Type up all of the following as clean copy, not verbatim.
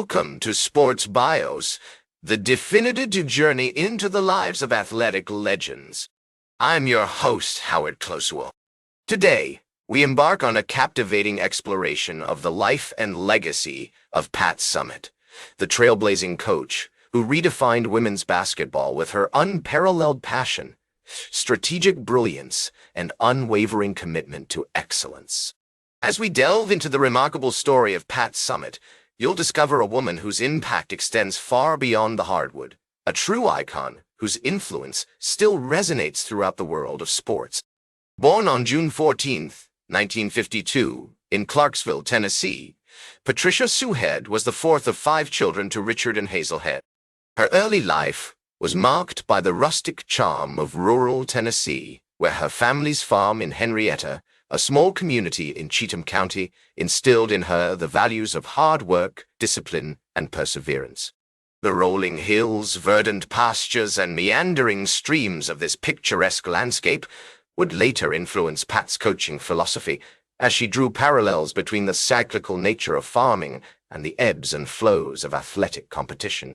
Welcome to Sports Bios, the definitive journey into the lives of athletic legends. I'm your host, Howard Closewell. Today, we embark on a captivating exploration of the life and legacy of Pat Summitt, the trailblazing coach who redefined women's basketball with her unparalleled passion, strategic brilliance, and unwavering commitment to excellence. As we delve into the remarkable story of Pat Summitt, you'll discover a woman whose impact extends far beyond the hardwood, a true icon whose influence still resonates throughout the world of sports. Born on June 14, 1952, in Clarksville, Tennessee, Patricia Sue Head was the fourth of 5 children to Richard and Hazel Head. Her early life was marked by the rustic charm of rural Tennessee, where her family's farm in Henrietta, a small community in Cheatham County, instilled in her the values of hard work, discipline, and perseverance. The rolling hills, verdant pastures, and meandering streams of this picturesque landscape would later influence Pat's coaching philosophy, as she drew parallels between the cyclical nature of farming and the ebbs and flows of athletic competition.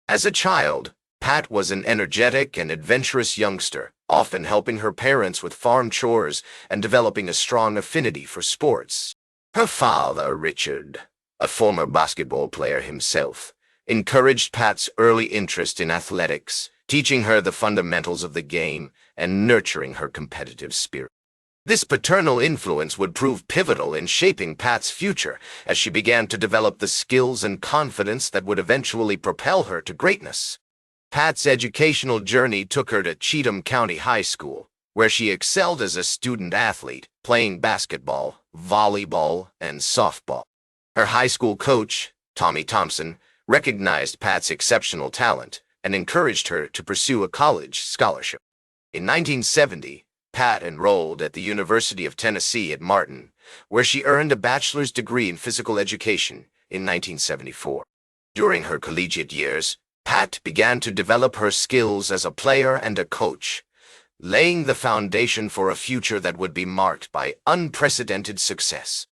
As a child, Pat was an energetic and adventurous youngster, often helping her parents with farm chores and developing a strong affinity for sports. Her father, Richard, a former basketball player himself, encouraged Pat's early interest in athletics, teaching her the fundamentals of the game and nurturing her competitive spirit. This paternal influence would prove pivotal in shaping Pat's future as she began to develop the skills and confidence that would eventually propel her to greatness. Pat's educational journey took her to Cheatham County High School, where she excelled as a student athlete, playing basketball, volleyball, and softball. Her high school coach, Tommy Thompson, recognized Pat's exceptional talent and encouraged her to pursue a college scholarship. In 1970, Pat enrolled at the University of Tennessee at Martin, where she earned a bachelor's degree in physical education in 1974. During her collegiate years, Pat began to develop her skills as a player and a coach, laying the foundation for a future that would be marked by unprecedented success.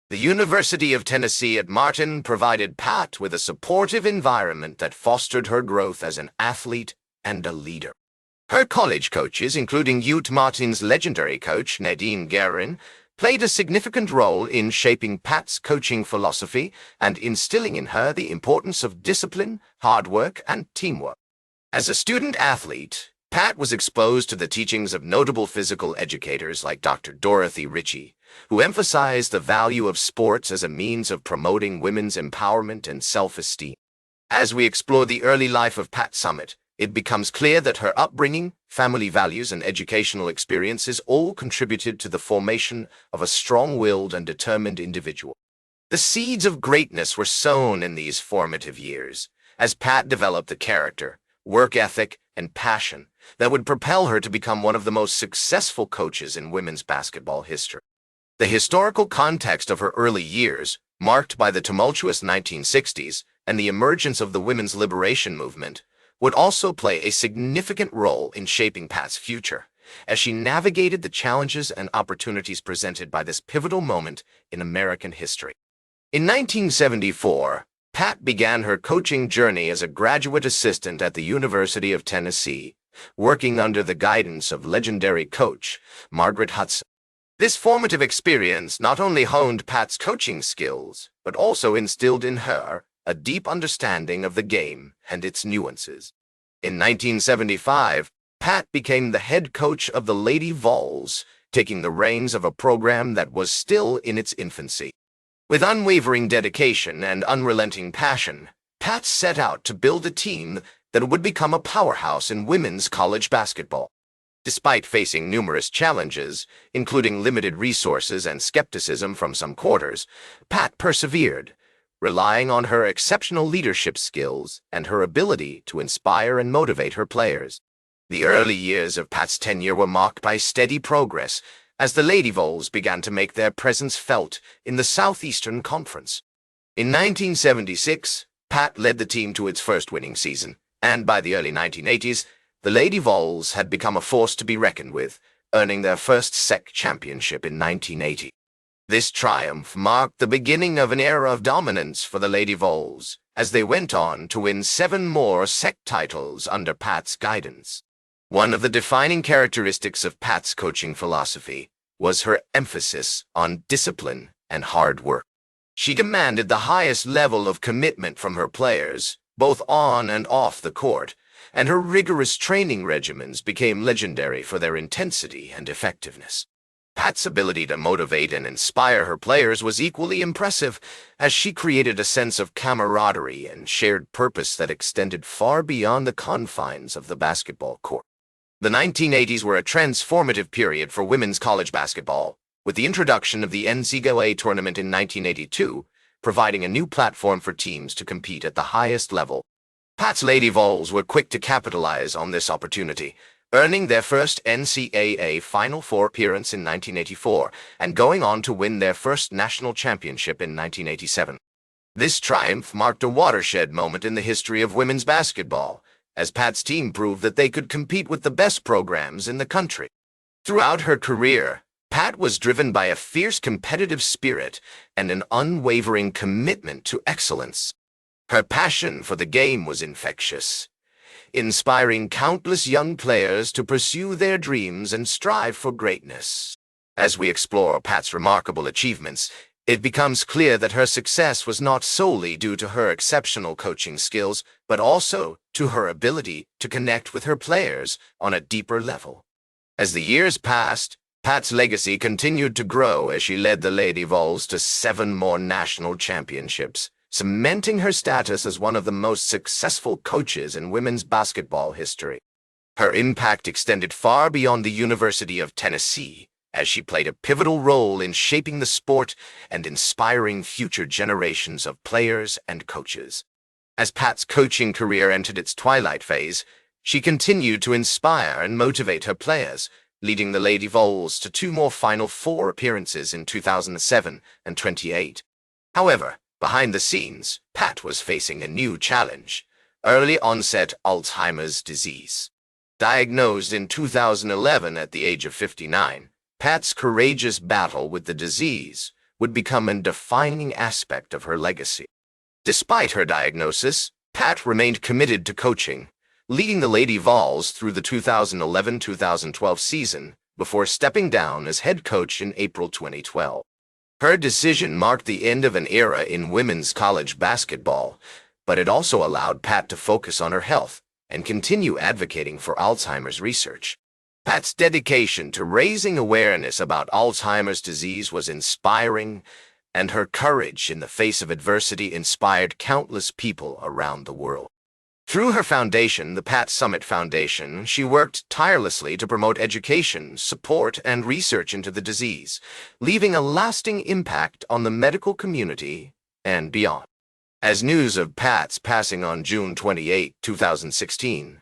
The University of Tennessee at Martin provided Pat with a supportive environment that fostered her growth as an athlete and a leader. Her college coaches, including UT Martin's legendary coach Nadine Guerin, played a significant role in shaping Pat's coaching philosophy and instilling in her the importance of discipline, hard work, and teamwork. As a student-athlete, Pat was exposed to the teachings of notable physical educators like Dr. Dorothy Ritchie, who emphasized the value of sports as a means of promoting women's empowerment and self-esteem. As we explore the early life of Pat Summitt, it becomes clear that her upbringing, family values, and educational experiences all contributed to the formation of a strong-willed and determined individual. The seeds of greatness were sown in these formative years, as Pat developed the character, work ethic, and passion that would propel her to become one of the most successful coaches in women's basketball history. The historical context of her early years, marked by the tumultuous 1960s and the emergence of the women's liberation movement, would also play a significant role in shaping Pat's future, as she navigated the challenges and opportunities presented by this pivotal moment in American history. In 1974, Pat began her coaching journey as a graduate assistant at the University of Tennessee, working under the guidance of legendary coach Margaret Hudson. This formative experience not only honed Pat's coaching skills, but also instilled in her a deep understanding of the game and its nuances. In 1975, Pat became the head coach of the Lady Vols, taking the reins of a program that was still in its infancy. With unwavering dedication and unrelenting passion, Pat set out to build a team that would become a powerhouse in women's college basketball. Despite facing numerous challenges, including limited resources and skepticism from some quarters, Pat persevered, relying on her exceptional leadership skills and her ability to inspire and motivate her players. The early years of Pat's tenure were marked by steady progress as the Lady Vols began to make their presence felt in the Southeastern Conference. In 1976, Pat led the team to its first winning season, and by the early 1980s, the Lady Vols had become a force to be reckoned with, earning their first SEC championship in 1980. This triumph marked the beginning of an era of dominance for the Lady Vols, as they went on to win 7 more SEC titles under Pat's guidance. One of the defining characteristics of Pat's coaching philosophy was her emphasis on discipline and hard work. She demanded the highest level of commitment from her players, both on and off the court, and her rigorous training regimens became legendary for their intensity and effectiveness. Pat's ability to motivate and inspire her players was equally impressive, as she created a sense of camaraderie and shared purpose that extended far beyond the confines of the basketball court. The 1980s were a transformative period for women's college basketball, with the introduction of the NCAA tournament in 1982, providing a new platform for teams to compete at the highest level. Pat's Lady Vols were quick to capitalize on this opportunity, earning their first NCAA Final Four appearance in 1984 and going on to win their first national championship in 1987. This triumph marked a watershed moment in the history of women's basketball, as Pat's team proved that they could compete with the best programs in the country. Throughout her career, Pat was driven by a fierce competitive spirit and an unwavering commitment to excellence. Her passion for the game was infectious, inspiring countless young players to pursue their dreams and strive for greatness. As we explore Pat's remarkable achievements, it becomes clear that her success was not solely due to her exceptional coaching skills, but also to her ability to connect with her players on a deeper level. As the years passed, Pat's legacy continued to grow as she led the Lady Vols to 7 more national championships, cementing her status as one of the most successful coaches in women's basketball history. Her impact extended far beyond the University of Tennessee, as she played a pivotal role in shaping the sport and inspiring future generations of players and coaches. As Pat's coaching career entered its twilight phase, she continued to inspire and motivate her players, leading the Lady Vols to 2 more Final Four appearances in 2007 and 2008. However, behind the scenes, Pat was facing a new challenge: early-onset Alzheimer's disease. Diagnosed in 2011 at the age of 59, Pat's courageous battle with the disease would become a defining aspect of her legacy. Despite her diagnosis, Pat remained committed to coaching, leading the Lady Vols through the 2011-2012 season before stepping down as head coach in April 2012. Her decision marked the end of an era in women's college basketball, but it also allowed Pat to focus on her health and continue advocating for Alzheimer's research. Pat's dedication to raising awareness about Alzheimer's disease was inspiring, and her courage in the face of adversity inspired countless people around the world. Through her foundation, the Pat Summitt Foundation, she worked tirelessly to promote education, support, and research into the disease, leaving a lasting impact on the medical community and beyond. As news of Pat's passing on June 28, 2016,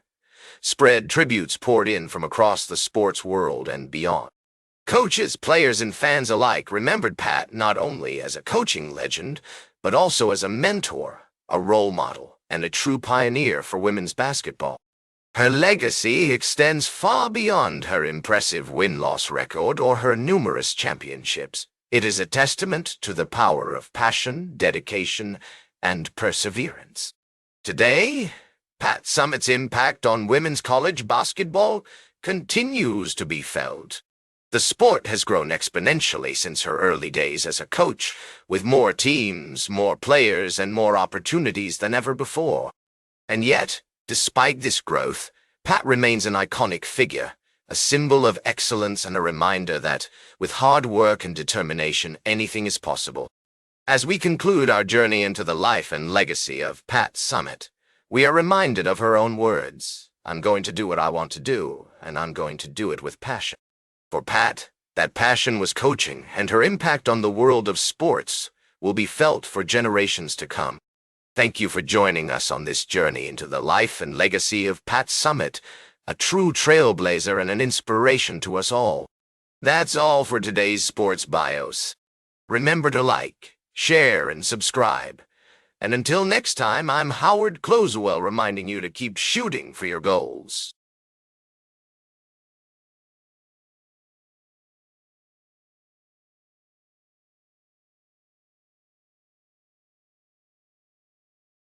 spread, tributes poured in from across the sports world and beyond. Coaches, players, and fans alike remembered Pat not only as a coaching legend, but also as a mentor, a role model, and a true pioneer for women's basketball. Her legacy extends far beyond her impressive win-loss record or her numerous championships. It is a testament to the power of passion, dedication, and perseverance. Today, Pat Summitt's impact on women's college basketball continues to be felt. The sport has grown exponentially since her early days as a coach, with more teams, more players, and more opportunities than ever before. And yet, despite this growth, Pat remains an iconic figure, a symbol of excellence and a reminder that, with hard work and determination, anything is possible. As we conclude our journey into the life and legacy of Pat Summitt, we are reminded of her own words: "I'm going to do what I want to do, and I'm going to do it with passion." For Pat, that passion was coaching, and her impact on the world of sports will be felt for generations to come. Thank you for joining us on this journey into the life and legacy of Pat Summitt, a true trailblazer and an inspiration to us all. That's all for today's Sports Bios. Remember to like, share, and subscribe. And until next time, I'm Howard Closewell, reminding you to keep shooting for your goals.